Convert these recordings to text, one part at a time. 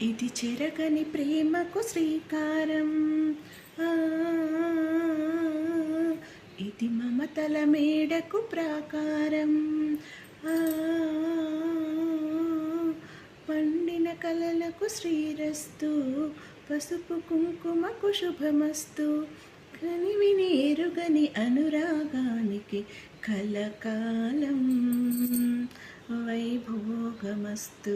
ఇది చెరగని ప్రేమకు శ్రీకారం. ఆ, ఇది మమతల మేడకు ప్రాకారం. ఆ, పండిన కలలకు శ్రీరస్తు, పసుపు కుంకుమకు శుభమస్తు. కనివిని ఎరుగని అనురాగానికి కలకాలం వైభోగమస్తు,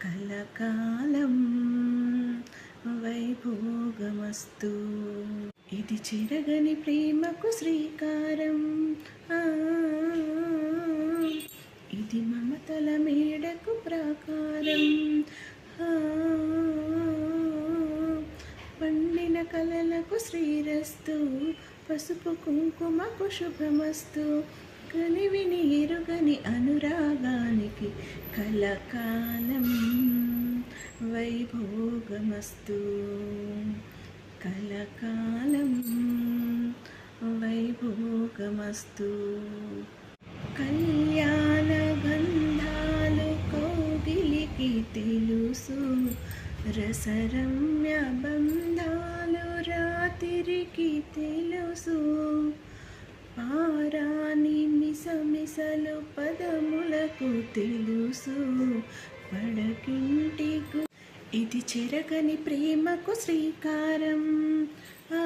కలకాలం వైభోగమస్తు. ఇది చెరగని ప్రేమకు శ్రీకారం. ఆ, ఇది మమతల మేడకు ప్రాకారం. ఆ, పండిన కలలకు శ్రీరస్తు, పసుపు కుంకుమకు శుభమస్తు. కనివిని ఎరుగని అనురాగానికి కలకాలం వైభోగమస్తు, కలకాలం వైభోగమస్తు. కళ్యాణ గంధాలు కౌగిలికి తెలుసు, రసరమ్య బంధాలు రాత్రికి తెలుసు. పారాని మిసమిసలు పదములకు తెలుసు, పడకింటికు. ఇది చెరగని ప్రేమకు శ్రీకారం. ఆ,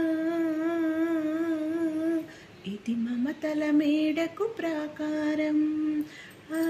ఇది మమతల మేడకు ప్రాకారం. ఆ,